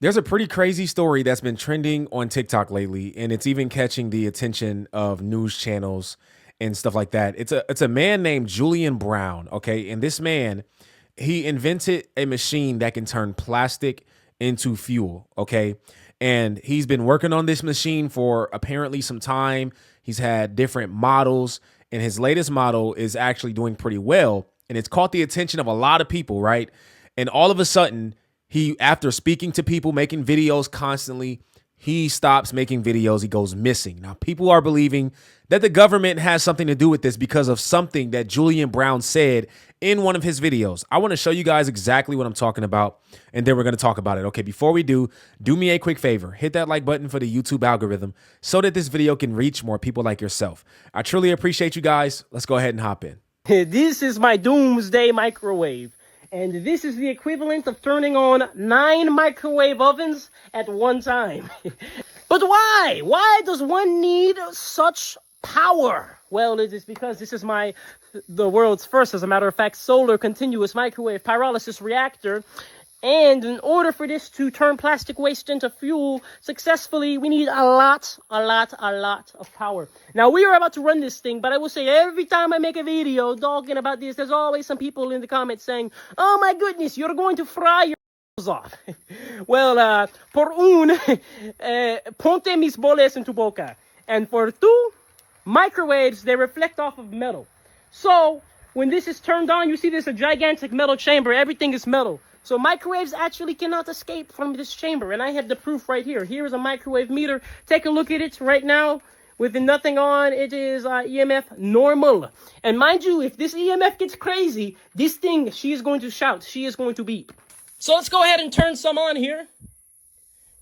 There's a pretty crazy story that's been trending on TikTok lately, and it's even catching the attention of news channels and stuff like that. It's a man named Julian Brown, okay? And this man, he invented a machine that can turn plastic into fuel, okay? And he's been working on this machine for apparently some time. He's had different models, and his latest model is actually doing pretty well, and it's caught the attention of a lot of people, right? And all of a sudden, he, after speaking to people, making videos constantly, he stops making videos. He goes missing. Now, people are believing that the government has something to do with this because of something that Julian Brown said in one of his videos. I want to show you guys exactly what I'm talking about, and then we're going to talk about it. Okay, before we do me a quick favor. Hit that like button for the YouTube algorithm so that this video can reach more people like yourself. I truly appreciate you guys. Let's go ahead and hop in. This is my doomsday microwave. And this is the equivalent of turning on 9 microwave ovens at one time. But why? Why does one need such power? Well, it is because this is the world's first, as a matter of fact, solar continuous microwave pyrolysis reactor. And in order for this to turn plastic waste into fuel successfully, we need a lot of power. Now, we are about to run this thing, but I will say every time I make a video talking about this, there's always some people in the comments saying, oh my goodness, you're going to fry your off. Well, por ponte mis boles en tu boca. And for 2, microwaves, they reflect off of metal. So, when this is turned on, you see there's a gigantic metal chamber. Everything is metal. So microwaves actually cannot escape from this chamber. And I have the proof right here. Here is a microwave meter. Take a look at it right now. With nothing on, it is EMF normal. And mind you, if this EMF gets crazy, this thing, she is going to shout. She is going to beep. So let's go ahead and turn some on here.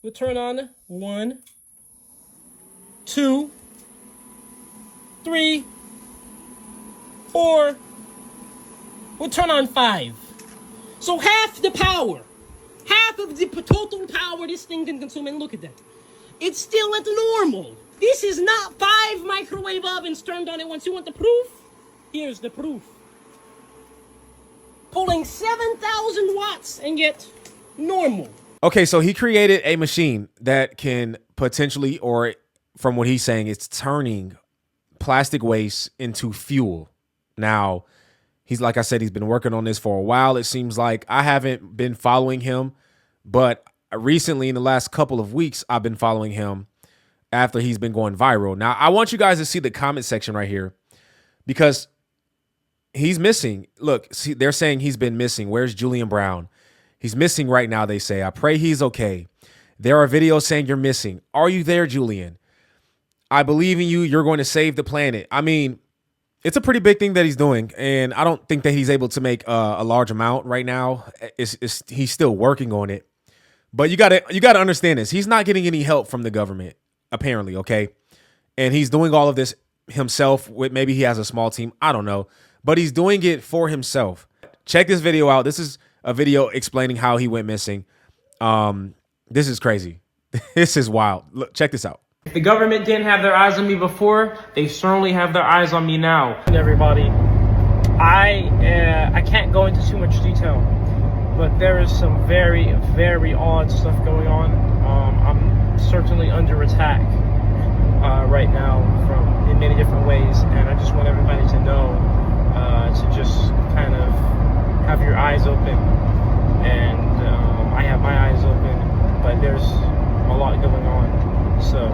We'll turn on 1, 2, 3, 4. We'll turn on 5. So half the power, half of the total power this thing can consume, and look at that. It's still at normal. This is not 5 microwave ovens turned on at once. You want the proof? Here's the proof. Pulling 7,000 watts and yet normal. Okay, so he created a machine that can potentially, or from what he's saying, it's turning plastic waste into fuel. Now, he's, like I said, he's been working on this for a while. It seems like I haven't been following him, but recently in the last couple of weeks, I've been following him after he's been going viral. Now, I want you guys to see the comment section right here because he's missing. Look, see, they're saying he's been missing. Where's Julian Brown? He's missing right now, they say. I pray he's okay. There are videos saying you're missing. Are you there, Julian? I believe in you. You're going to save the planet. I mean, it's a pretty big thing that he's doing, and I don't think that he's able to make a large amount right now. He's still working on it, but you gotta understand this. He's not getting any help from the government, apparently. Okay, and he's doing all of this himself. With maybe he has a small team. I don't know, but he's doing it for himself. Check this video out. This is a video explaining how he went missing. This is crazy. This is wild. Look, check this out. If the government didn't have their eyes on me before, they certainly have their eyes on me now. Everybody, I can't go into too much detail, but there is some very odd stuff going on. I'm certainly under attack right now in many different ways, and I just want everybody to know to just kind of have your eyes open. And I have my eyes open, but there's a lot going on. So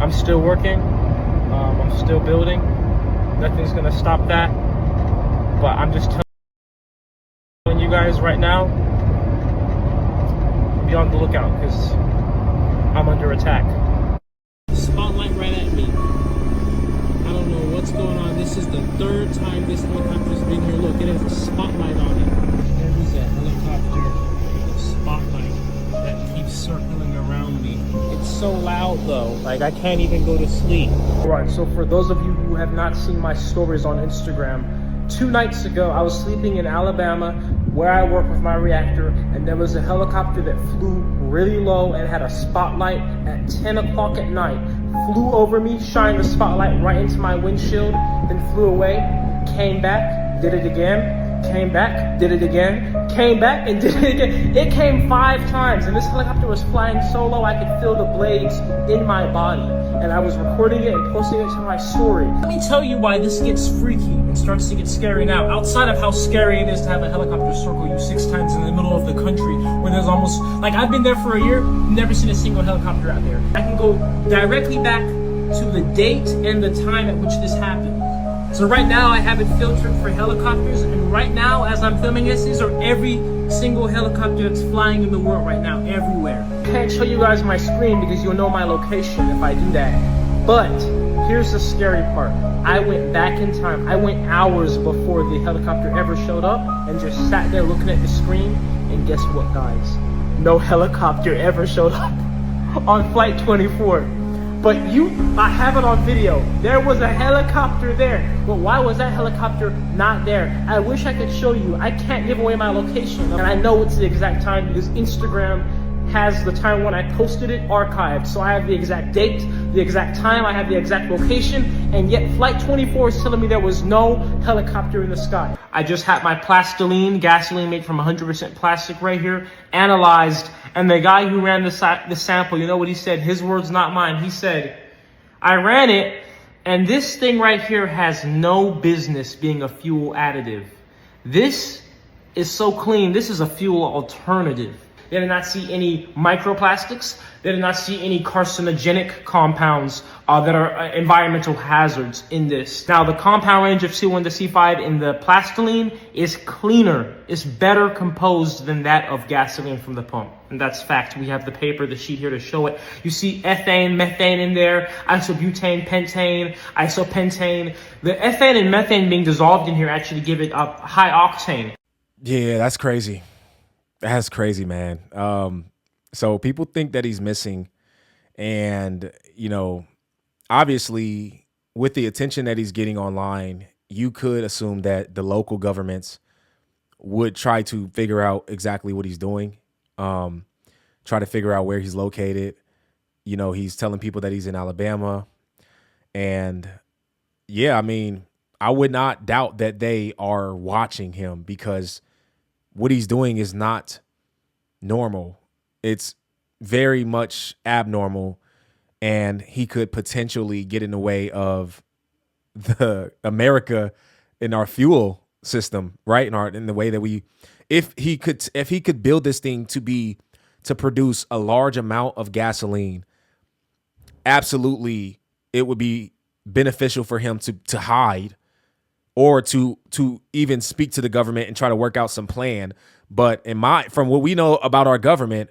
I'm still working, I'm still building, nothing's gonna stop that, but I'm just telling you guys right now, be on the lookout, because I'm under attack. Spotlight right at me. I don't know what's going on. This is the 3rd time this helicopter's been here. Look, it has a spotlight on it. There's that helicopter, the spotlight that keeps circling around me. It's so loud though, like I can't even go to sleep. Alright, so for those of you who have not seen my stories on Instagram, 2 nights ago I was sleeping in Alabama where I work with my reactor, and there was a helicopter that flew really low and had a spotlight at 10 o'clock at night. Flew over me, shined the spotlight right into my windshield, then flew away, came back, did it again, came back, did it again, came back and did it again. It came 5 times, and this helicopter was flying so low I could feel the blades in my body. And I was recording it and posting it to my story. Let me tell you why this gets freaky and starts to get scary now. Outside of how scary it is to have a helicopter circle you 6 times in the middle of the country where there's almost, like I've been there for a year, never seen a single helicopter out there. I can go directly back to the date and the time at which this happened. So right now I have it filtered for helicopters, and right now as I'm filming this, these are every single helicopter that's flying in the world right now, everywhere. Can't show you guys my screen because you'll know my location if I do that. But here's the scary part. I went back in time. I went hours before the helicopter ever showed up and just sat there looking at the screen, and guess what, guys? No helicopter ever showed up on flight 24. But I have it on video. There was a helicopter there. But why was that helicopter not there? I wish I could show you. I can't give away my location. And I know it's the exact time because Instagram has the time when I posted it archived. So I have the exact date, the exact time, I have the exact location, and yet Flight 24 is telling me there was no helicopter in the sky. I just had my plastiline, gasoline made from 100% plastic right here, analyzed, and the guy who ran the sample, you know what he said? His words, not mine. He said, I ran it, and this thing right here has no business being a fuel additive. This is so clean. This is a fuel alternative. They did not see any microplastics. They did not see any carcinogenic compounds that are environmental hazards in this. Now, the compound range of C1 to C5 in the plastiline is cleaner. It's better composed than that of gasoline from the pump. And that's fact. We have the paper, the sheet here to show it. You see ethane, methane in there, isobutane, pentane, isopentane. The ethane and methane being dissolved in here actually give it a high octane. Yeah, that's crazy. That's crazy, man. So people think that he's missing, and obviously with the attention that he's getting online, you could assume that the local governments would try to figure out exactly what he's doing, try to figure out where he's located. He's telling people that he's in Alabama, and yeah, I mean, I would not doubt that they are watching him because what he's doing is not normal. It's very much abnormal, and he could potentially get in the way of the America in our fuel system, right? In the way that if he could build this thing to produce a large amount of gasoline, absolutely it would be beneficial for him to hide or to even speak to the government and try to work out some plan. But from what we know about our government,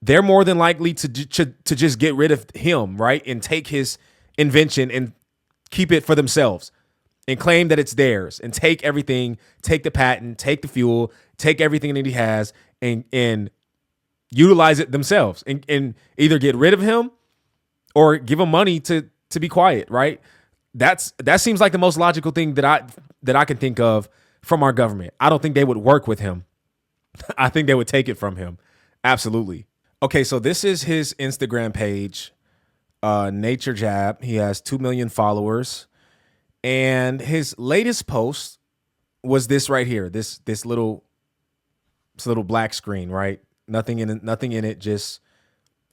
they're more than likely to just get rid of him, right? And take his invention and keep it for themselves and claim that it's theirs and take everything, take the patent, take the fuel, take everything that he has and utilize it themselves and either get rid of him or give him money to be quiet, right? That seems like the most logical thing that I can think of from our government. I don't think they would work with him. I think they would take it from him. Absolutely. Okay, so this is his Instagram page, Nature Jab. He has 2 million followers. And his latest post was this right here. This little black screen, right? Nothing in it, just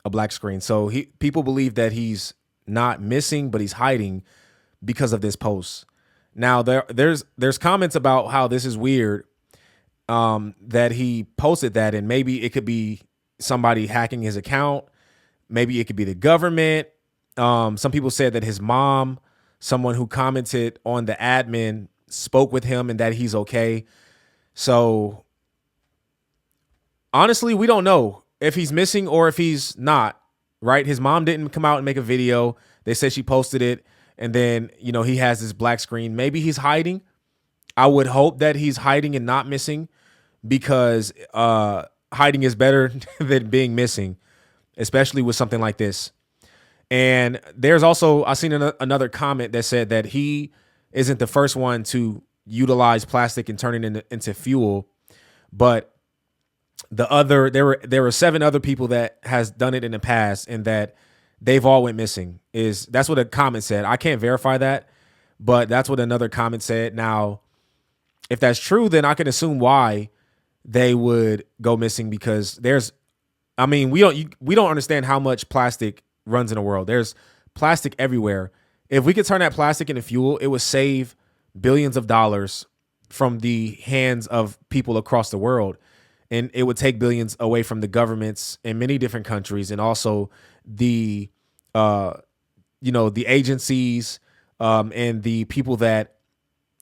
a black screen. So people believe that he's not missing, but he's hiding because of this post. Now there's comments about how this is weird, that he posted that, and maybe it could be somebody hacking his account. Maybe it could be the government. Some people said that his mom, someone who commented on the admin, spoke with him and that he's okay. So honestly, we don't know if he's missing or if he's not, right? His mom didn't come out and make a video. They said she posted it. And then, he has this black screen. Maybe he's hiding. I would hope that he's hiding and not missing, because hiding is better than being missing, especially with something like this. And there's also, I seen another comment that said that he isn't the first one to utilize plastic and turn it into fuel, but there were 7 other people that has done it in the past, and that they've all went missing. That's what a comment said. I can't verify that, but that's what another comment said. Now, If that's true, then I can assume why they would go missing, because we don't understand how much plastic runs in the world. There's plastic everywhere. If we could turn that plastic into fuel, it would save billions of dollars from the hands of people across the world. And it would take billions away from the governments in many different countries, and also the the agencies, and the people that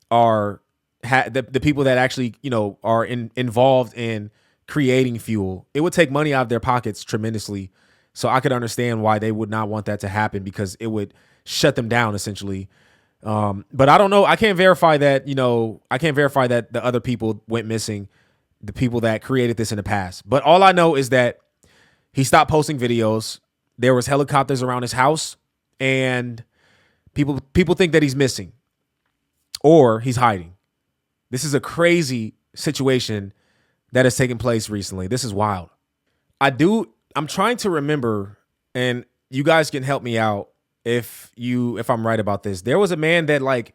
are the people that actually are involved in creating fuel. It would take money out of their pockets tremendously. So I could understand why they would not want that to happen, because it would shut them down essentially. But I don't know. I can't verify that. I can't verify that the other people went missing, the people that created this in the past. But all I know is that he stopped posting videos. There was helicopters around his house, and people think that he's missing or he's hiding. This is a crazy situation that has taken place recently. This is wild. I'm trying to remember, and you guys can help me out if I'm right about this. There was a man that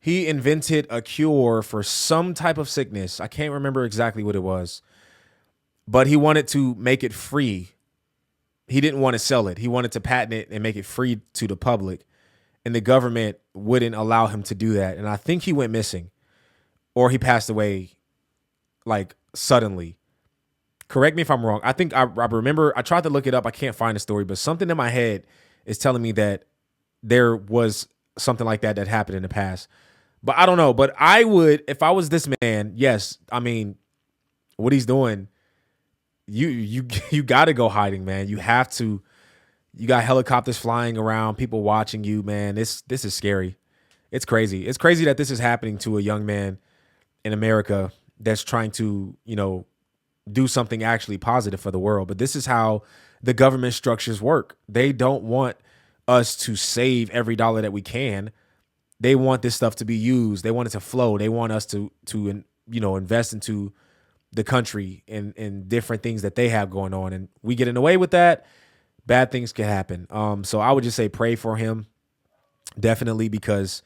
he invented a cure for some type of sickness. I can't remember exactly what it was, but he wanted to make it free. He didn't want to sell it. He wanted to patent it and make it free to the public. And the government wouldn't allow him to do that. And I think he went missing, or he passed away suddenly. Correct me if I'm wrong. I think I remember, I tried to look it up. I can't find the story, but something in my head is telling me that there was something like that happened in the past. But I don't know. But I would, if I was this man, yes, I mean, what he's doing, you got to go hiding, man. You have to. You got helicopters flying around, people watching you, man. This is scary. It's crazy. It's crazy that this is happening to a young man in America that's trying to, do something actually positive for the world. But this is how the government structures work. They don't want us to save every dollar that we can. They want this stuff to be used. They want it to flow. They want us to invest into the country and different things that they have going on. And we get in the way with that, bad things can happen. So I would just say pray for him, definitely, because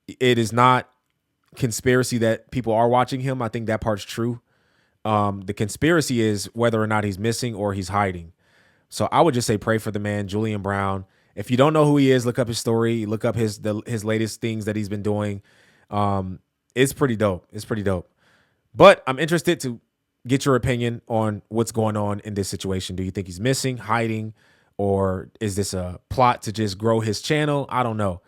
it is not conspiracy that people are watching him. I think that part's true. The conspiracy is whether or not he's missing or he's hiding. So I would just say pray for the man, Julian Brown. If you don't know who he is, look up his story, look up his latest things that he's been doing. It's pretty dope. It's pretty dope. But I'm interested to get your opinion on what's going on in this situation. Do you think he's missing, hiding, or is this a plot to just grow his channel? I don't know.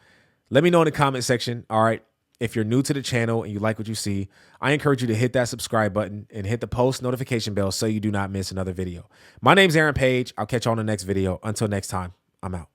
Let me know in the comment section. All right. If you're new to the channel and you like what you see, I encourage you to hit that subscribe button and hit the post notification bell so you do not miss another video. My name's Aaron Page. I'll catch you on the next video. Until next time, I'm out.